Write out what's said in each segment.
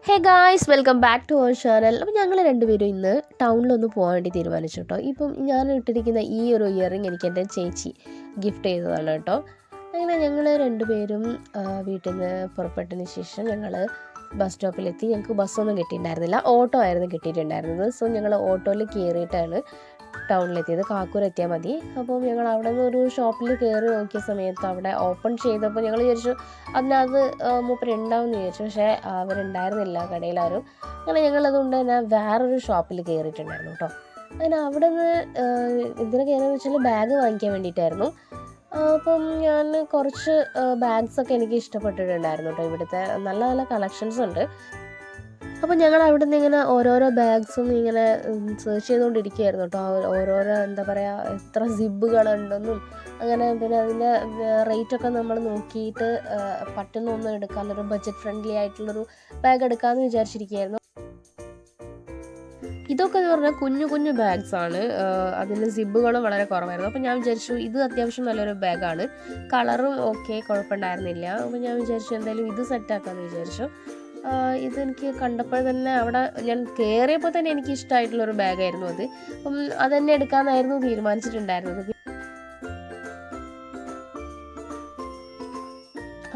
Hey guys, welcome back to our channel. അപ്പോൾ ഞങ്ങൾ രണ്ടുപേരും ഇന്ന് ടൗണിലൊന്ന് പോകാൻ വേണ്ടി തീരുമാനിച്ചു കേട്ടോ. ഇപ്പം ഞാൻ ഇട്ടിരിക്കുന്ന ഈ ഒരു ഇയറിങ് എനിക്ക് എൻ്റെ ചേച്ചി ഗിഫ്റ്റ് ചെയ്തതാണ് കേട്ടോ. അങ്ങനെ ഞങ്ങൾ രണ്ടുപേരും വീട്ടിൽ നിന്ന് പുറപ്പെട്ടതിന് ശേഷം ഞങ്ങൾ ബസ് സ്റ്റോപ്പിലെത്തി. ഞങ്ങൾക്ക് ബസ്സൊന്നും കിട്ടിയിട്ടുണ്ടായിരുന്നില്ല, ഓട്ടോ ആയിരുന്നു കിട്ടിയിട്ടുണ്ടായിരുന്നത്. സോ ഞങ്ങൾ ഓട്ടോയിൽ കയറിയിട്ടാണ് ടൗണിലെത്തിയത്. കാക്കൂർ എത്തിയാൽ മതി. അപ്പോൾ ഞങ്ങൾ അവിടെ നിന്ന് ഒരു ഷോപ്പിൽ കയറി നോക്കിയ സമയത്ത് അവിടെ ഓപ്പൺ ചെയ്തപ്പോൾ ഞങ്ങൾ വിചാരിച്ചു അതിനകത്ത് മൂപ്പരുണ്ടാവുമെന്ന് വിചാരിച്ചു. പക്ഷേ അവരുണ്ടായിരുന്നില്ല കടയിലാരും. അങ്ങനെ ഞങ്ങളതുകൊണ്ട് തന്നെ വേറൊരു ഷോപ്പിൽ കയറിയിട്ടുണ്ടായിരുന്നു കേട്ടോ. അങ്ങനെ അവിടെ നിന്ന് എന്തിനാ കയറിയെന്ന് വെച്ചാൽ ബാഗ് വാങ്ങിക്കാൻ വേണ്ടിയിട്ടായിരുന്നു. അപ്പം ഞാൻ കുറച്ച് ബാഗ്സൊക്കെ എനിക്ക് ഇഷ്ടപ്പെട്ടിട്ടുണ്ടായിരുന്നു കേട്ടോ. ഇവിടുത്തെ നല്ല നല്ല കളക്ഷൻസ് ഉണ്ട്. അപ്പോൾ ഞങ്ങൾ അവിടെ നിന്ന് ഇങ്ങനെ ഓരോരോ ബാഗ്സും ഇങ്ങനെ സെർച്ച് ചെയ്തുകൊണ്ടിരിക്കുകയായിരുന്നു കേട്ടോ. ഓരോരോ എന്താ പറയുക, എത്ര സിബുകളുണ്ടെന്നും അങ്ങനെ പിന്നെ അതിൻ്റെ റേറ്റൊക്കെ നമ്മൾ നോക്കിയിട്ട് പറ്റുന്നൊന്നും എടുക്കാമെന്നൊരു ബഡ്ജറ്റ് ഫ്രണ്ട്ലി ആയിട്ടുള്ളൊരു ബാഗ് എടുക്കാമെന്ന് വിചാരിച്ചിരിക്കുകയായിരുന്നു. ഇതൊക്കെ എന്ന് പറഞ്ഞാൽ കുഞ്ഞു കുഞ്ഞു ബാഗ്സാണ്, അതിൻ്റെ സിബുകളും വളരെ കുറവായിരുന്നു. അപ്പോൾ ഞാൻ വിചാരിച്ചു ഇത് അത്യാവശ്യം നല്ലൊരു ബാഗാണ്, കളറും ഓക്കെ, കുഴപ്പമുണ്ടായിരുന്നില്ല. അപ്പോൾ ഞാൻ വിചാരിച്ചു എന്തായാലും ഇത് സെറ്റാക്കാമെന്ന് വിചാരിച്ചു. ഇതെനിക്ക് കണ്ടപ്പോൾ തന്നെ അവിടെ ഞാൻ കയറിയപ്പോൾ തന്നെ എനിക്ക് ഇഷ്ടമായിട്ടുള്ളൊരു ബാഗായിരുന്നു അത്. അപ്പം അത് തന്നെ എടുക്കാമെന്നായിരുന്നു തീരുമാനിച്ചിട്ടുണ്ടായിരുന്നത്.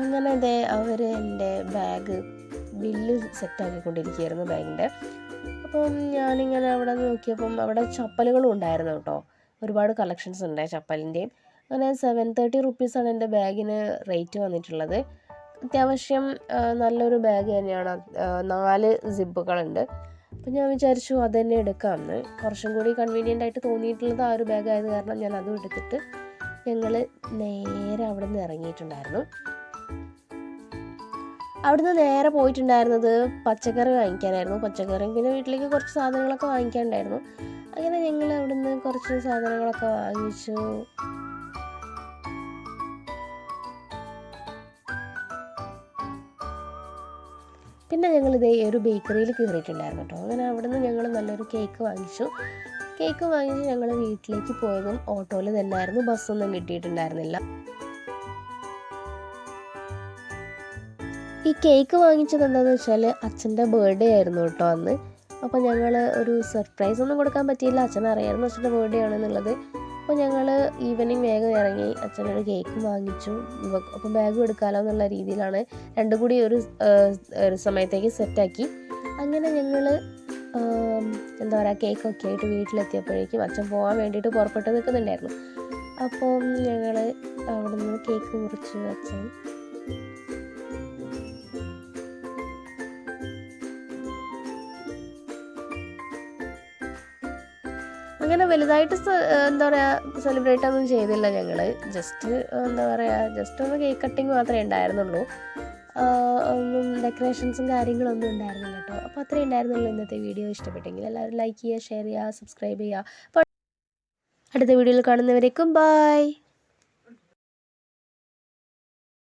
അങ്ങനെ അതെ അവർ എൻ്റെ ബാഗ് ബില്ല് സെറ്റാക്കിക്കൊണ്ടിരിക്കുകയായിരുന്നു ബാഗിൻ്റെ. അപ്പം ഞാനിങ്ങനെ അവിടെ നോക്കിയപ്പം അവിടെ ചപ്പലുകളും ഉണ്ടായിരുന്നു കേട്ടോ. ഒരുപാട് കളക്ഷൻസ് ഉണ്ട് ചപ്പലിൻ്റെയും. അങ്ങനെ 730 റുപ്പീസാണ് എൻ്റെ ബാഗിന് റേറ്റ് വന്നിട്ടുള്ളത്. അത്യാവശ്യം നല്ലൊരു ബാഗ് തന്നെയാണ്. 4 സിബുകളുണ്ട്. അപ്പം ഞാൻ വിചാരിച്ചു അത് തന്നെ എടുക്കാമെന്ന്. കുറച്ചും കൂടി കൺവീനിയൻ്റ് ആയിട്ട് തോന്നിയിട്ടുള്ളത് ആ ഒരു ബാഗ് ആയത് കാരണം ഞാൻ അതും എടുത്തിട്ട് ഞങ്ങൾ നേരെ അവിടെ നിന്ന് ഇറങ്ങിയിട്ടുണ്ടായിരുന്നു. അവിടുന്ന് നേരെ പോയിട്ടുണ്ടായിരുന്നത് പച്ചക്കറി വാങ്ങിക്കാനായിരുന്നു. പച്ചക്കറിയും പിന്നെ വീട്ടിലേക്ക് കുറച്ച് സാധനങ്ങളൊക്കെ വാങ്ങിക്കാനുണ്ടായിരുന്നു. അങ്ങനെ ഞങ്ങൾ അവിടുന്ന് കുറച്ച് സാധനങ്ങളൊക്കെ വാങ്ങിച്ചു. പിന്നെ ഞങ്ങളിതേ ഒരു ബേക്കറിയിൽ കയറിയിട്ടുണ്ടായിരുന്നു കേട്ടോ. അങ്ങനെ അവിടെ നിന്ന് ഞങ്ങൾ നല്ലൊരു കേക്ക് വാങ്ങിച്ചു. കേക്ക് വാങ്ങിച്ച് ഞങ്ങൾ വീട്ടിലേക്ക് പോയതും ഓട്ടോയിൽ തന്നെയായിരുന്നു, ബസ്സൊന്നും കിട്ടിയിട്ടുണ്ടായിരുന്നില്ല. ഈ കേക്ക് വാങ്ങിച്ചത് എന്താണെന്ന് വെച്ചാൽ അച്ഛൻ്റെ ബർത്ത്ഡേ ആയിരുന്നു കേട്ടോ അന്ന്. അപ്പോൾ ഞങ്ങൾ ഒരു സർപ്രൈസ് ഒന്നും കൊടുക്കാൻ പറ്റിയില്ല. അച്ഛനറിയായിരുന്നു അച്ഛൻ്റെ ബർത്ത്ഡേ ആണെന്നുള്ളത്. അപ്പോൾ ഞങ്ങൾ ഈവനിങ് വേഗം ഇറങ്ങി അച്ഛനൊരു കേക്കും വാങ്ങിച്ചു. അപ്പോൾ ബാഗും എടുക്കാമല്ലോ എന്നുള്ള രീതിയിലാണ് രണ്ടും കൂടി ഒരു സമയത്തേക്ക് സെറ്റാക്കി. അങ്ങനെ ഞങ്ങൾ എന്താ പറയുക, കേക്കൊക്കെ ആയിട്ട് വീട്ടിലെത്തിയപ്പോഴേക്കും അച്ഛൻ പോകാൻ വേണ്ടിയിട്ട് പുറപ്പെട്ട് നിൽക്കുന്നുണ്ടായിരുന്നു. അപ്പം ഞങ്ങൾ അവിടെ നിന്ന് കേക്ക് മുറിച്ചു. അച്ഛൻ അങ്ങനെ വലുതായിട്ട് എന്താ പറയുക സെലിബ്രേറ്റ് ഒന്നും ചെയ്തില്ല ഞങ്ങൾ. ജസ്റ്റ് എന്താ പറയുക, ജസ്റ്റ് ഒന്ന് കേക്ക് കട്ടിങ് മാത്രമേ ഉണ്ടായിരുന്നുള്ളൂ. ഒന്നും ഡെക്കറേഷൻസും കാര്യങ്ങളൊന്നും ഉണ്ടായിരുന്നില്ല കേട്ടോ. അപ്പോൾ അത്രയും ഉണ്ടായിരുന്നുള്ളൂ. ഇന്നത്തെ വീഡിയോ ഇഷ്ടപ്പെട്ടെങ്കിൽ എല്ലാവരും ലൈക്ക് ചെയ്യുക, ഷെയർ ചെയ്യുക, സബ്സ്ക്രൈബ് ചെയ്യുക. അപ്പോൾ അടുത്ത വീഡിയോയിൽ കാണുന്നവരേക്കും ബൈ.